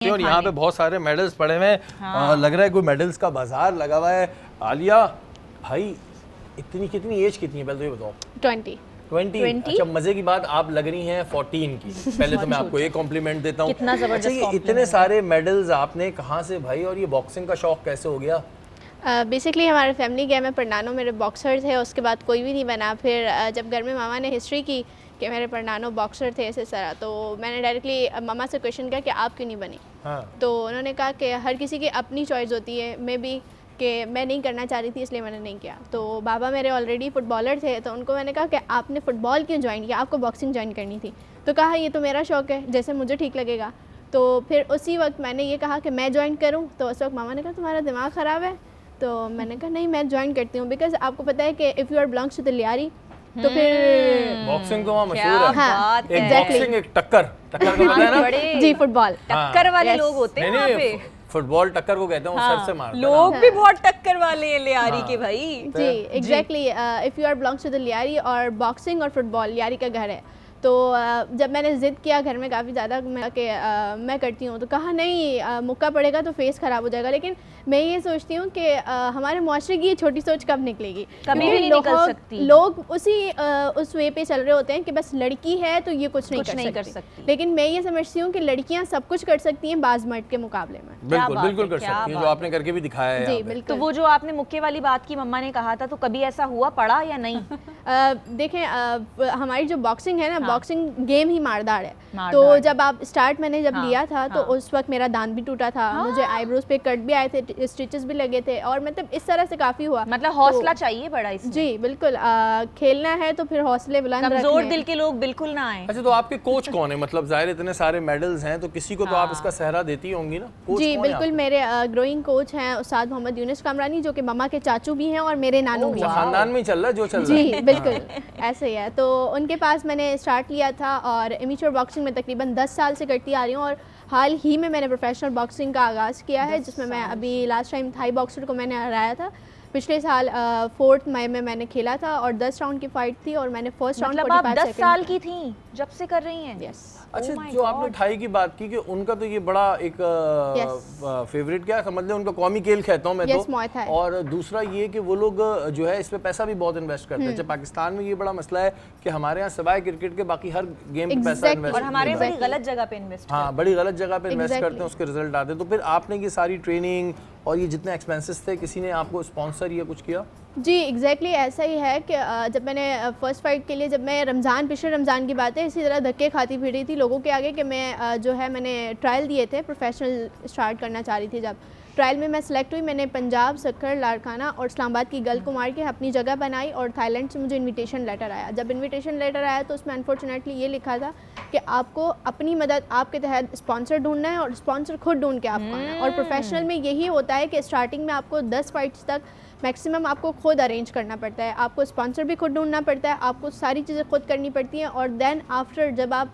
और यहाँ पे बहुत सारे मेडल्स पड़े हुए हैं। हाँ। लग रहा है कोई मेडल्स का बाजार लगा हुआ है। आलिया भाई कितनी एज कितनी है पहले तो ये बताओ। 20। अच्छा मजे की बात आप लग रही हैं 14 की। पहले तो मैं आपको एक कॉम्प्लीमेंट देता हूँ। कितना जबरदस्त। अच्छा ये इतने सारे मेडल्स आपने कहाँ से भाई, और ये बॉक्सिंग का शौक कैसे हो गया? बेसिकली हमारे फैमिली गए में परनानो मेरे बॉक्सर थे, उसके बाद कोई भी नहीं बना। फिर जब घर में मामा ने हिस्ट्री की कि मेरे परनानो बॉक्सर थे ऐसे सारा, तो मैंने डायरेक्टली मामा से क्वेश्चन किया कि आप क्यों नहीं बनी। हाँ। तो उन्होंने कहा कि हर किसी की अपनी चॉइस होती है, मे बी कि मैं नहीं करना चाह रही थी इसलिए मैंने नहीं किया। तो बाबा मेरे ऑलरेडी फुटबॉलर थे, तो उनको मैंने कहा कि आपने फ़ुटबॉल क्यों ज्वाइन किया, आपको बॉक्सिंग ज्वाइन करनी थी। तो कहा ये तो मेरा शौक़ है, जैसे मुझे ठीक लगेगा। तो फिर उसी वक्त मैंने ये कहा कि मैं ज्वाइन करूँ, तो उस वक्त मामा ने कहा तुम्हारा दिमाग ख़राब है। तो मैंने कहा नहीं मैं ज्वाइन करती हूँ, बिकॉज आपको पता है कि if you are belongs to the Lyari तो फिर बॉक्सिंग तो वहाँ मशहूर है। हाँ, एक बॉक्सिंग एक टक्कर का पता है ना? जी फुटबॉल टक्कर वाले लोग होते हैं वहाँ पे। फुटबॉल टक्कर को कहते हैं, वो सर से मारते हैं। लोग भी बहुत टक्कर वाले हैं लियारी के भाई। जी exactly, if you are belongs to the Lyari, और बॉक्सिंग और फुटबॉल लियारी का घर है। तो जब मैंने ज़िद किया घर में काफ़ी ज़्यादा मैं करती हूँ, तो कहा नहीं मुक्का पड़ेगा तो फेस ख़राब हो जाएगा। लेकिन मैं ये सोचती हूँ कि हमारे मुआशरे की ये छोटी सोच कब निकलेगी, कभी भी नहीं निकल सकती। लोग उस वे पे चल रहे होते हैं कि बस लड़की है तो ये कुछ नहीं कर सकती। लेकिन मैं ये समझती हूँ कि लड़कियाँ सब कुछ कर सकती हैं बाज़ मर्द के मुकाबले में। बिल्कुल कर सकती हैं, जो आपने करके भी दिखाया है। जी बिल्कुल। तो वो जो आपने मुक्के वाली बात की मम्मा ने कहा था, तो कभी ऐसा हुआ पड़ा या नहीं? देखें हमारी जो बॉक्सिंग है ना, बॉक्सिंग गेम ही मारदार है। तो जब आप स्टार्ट मैंने जब लिया था तो उस वक्त मेरा दांत भी टूटा था, मुझे आईब्रोज पे कट भी आए थे, स्टिचेस भी लगे थे, और मतलब इस तरह से काफी हुआ। मतलब हौसला चाहिए बड़ा इसमें। जी बिल्कुल, खेलना है तो फिर हौसले बुलंद रखने। कमजोर दिल के लोग बिल्कुल ना आए। अच्छा तो आपके कोच कौन है? मतलब जाहिर इतने सारे मेडल्स हैं तो किसी को तो आप इसका सहरा देती होंगी ना? कोच जी कौन है बिल्कुल, मेरे ग्रोइंग कोच हैं उस्ताद मोहम्मद यूनुस कामरानी, जो कि मम्मा के चाचू भी हैं और मेरे नानू भी हैं। खानदान में ही चल रहा है जो चल रहा है। जी बिल्कुल ऐसे ही है। तो उनके पास मैंने स्टार्ट लिया था और एमेच्योर बॉक्सिंग में तकरीबन 10 साल से करती आ रही हूँ, और हाल ही में मैंने प्रोफेशनल बॉक्सिंग का आगाज़ किया है, जिसमें मैं अभी लास्ट टाइम थाई बॉक्सर को मैंने हराया था। पिछले साल 4 मई में मैंने खेला था और 10 राउंड की फाइट थी और मैंने फर्स्ट राउंड 10 साल की थी जब से कर रही हैं? यस। अच्छा जो आपने ठाई की बात की कि उनका तो ये बड़ा एक फेवरेट क्या समझ लें, उनका कौमी खेल कहता हूँ मैं तो। और दूसरा ये कि वो लोग जो है इस पे पैसा भी बहुत इन्वेस्ट करते हैं। जब पाकिस्तान में ये बड़ा मसला है कि हमारे यहाँ सिवाय क्रिकेट के बाकी हर गेम पे पैसा इन्वेस्ट, और हमारे बड़ी गलत जगह पे इन्वेस्ट। हाँ बड़ी गलत जगह पे इन्वेस्ट करते हैं, उसके रिजल्ट आते हैं। तो फिर आपने ये सारी ट्रेनिंग और ये जितने एक्सपेंसेस थे, किसी ने आपको स्पॉन्सर या कुछ किया? जी एग्जैक्टली ऐसा ही है कि जब मैंने फर्स्ट फाइट के लिए, जब मैं पिछले रमज़ान की बात है, इसी तरह धक्के खाती फिर रही थी लोगों के आगे कि मैं जो है मैंने ट्रायल दिए थे, प्रोफेशनल स्टार्ट करना चाह रही थी। जब ट्रायल में मैं सेलेक्ट हुई, मैंने पंजाब, सक्कर, लाड़काना और इस्लामाबाद की गर्ल को मार के अपनी जगह बनाई, और थाईलैंड से मुझे इनविटेशन लेटर आया। जब इनविटेशन लेटर आया तो उसमें अनफॉर्चुनेटली ये लिखा था कि आपको अपनी मदद आपके तहत स्पॉन्सर ढूंढना है और स्पॉन्सर खुद ढूंढ के आपको आना है। और प्रोफेशनल में यही होता है कि स्टार्टिंग में आपको 10 फाइट्स तक मैक्सिमम आपको खुद अरेंज करना पड़ता है, आपको स्पॉन्सर भी खुद ढूंढना पड़ता है, आपको सारी चीज़ें खुद करनी पड़ती हैं। और देन आफ्टर जब आप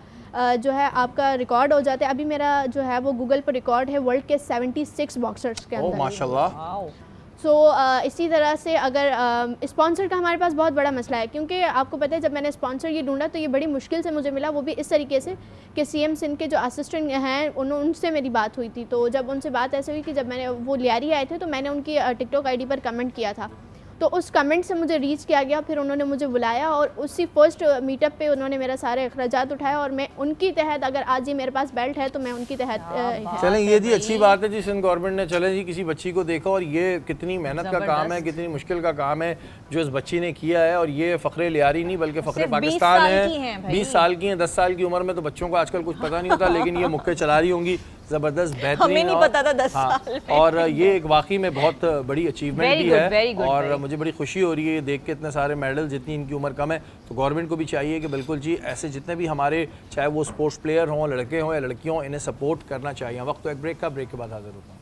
जो है आपका रिकॉर्ड हो जाता है, अभी मेरा जो है वो गूगल पर रिकॉर्ड है वर्ल्ड के 76 बॉक्सर्स के अंदर। माशाल्लाह। सो इसी तरह से अगर स्पॉन्सर का हमारे पास बहुत बड़ा मसला है, क्योंकि आपको पता है जब मैंने स्पॉन्सर ये ढूंढा तो ये बड़ी मुश्किल से मुझे मिला, वो भी इस तरीके से कि सीएम सिंध के जो असिस्टेंट हैं उनसे मेरी बात हुई थी। तो जब उनसे बात ऐसे हुई कि जब मैंने वो लियारी आए थे तो मैंने उनकी टिकटॉक आईडी पर कमेंट किया था, तो उस कमेंट से मुझे रीच किया गया, फिर उन्होंने मुझे बुलाया और उसी फर्स्ट मीटअप पे उन्होंने मेरा सारे अखराजात उठाया, और मैं उनकी तहत, अगर आज ये मेरे पास बेल्ट है तो मैं उनकी तहत। चलें ये जी अच्छी बात है जी, सिंध गवर्नमेंट ने चले जी किसी बच्ची को देखा, और ये कितनी मेहनत का काम है, कितनी मुश्किल का काम है जो इस बच्ची ने किया है। और ये फ़ख्रे लियारी नहीं बल्कि फ़ख्रे पाकिस्तान है। 20 साल की हैं, 10 साल की उम्र में तो बच्चों को आजकल कुछ पता नहीं होता, लेकिन ये मुक्के चला रही होंगी, ज़बरदस्त, बेहतरीन। हमें नहीं पता था 10 साल में। और ये एक वाकई में बहुत बड़ी अचीवमेंट भी है, और मुझे बड़ी खुशी हो रही है ये देख के इतने सारे मेडल, जितनी इनकी उम्र कम है। तो गवर्नमेंट को भी चाहिए कि बिल्कुल जी ऐसे जितने भी हमारे, चाहे वो स्पोर्ट्स प्लेयर हों, लड़के हों या लड़कियों, इन्हें सपोर्ट करना चाहिए। वक्त तो एक ब्रेक का, ब्रेक के बाद हाजिर होता हूँ।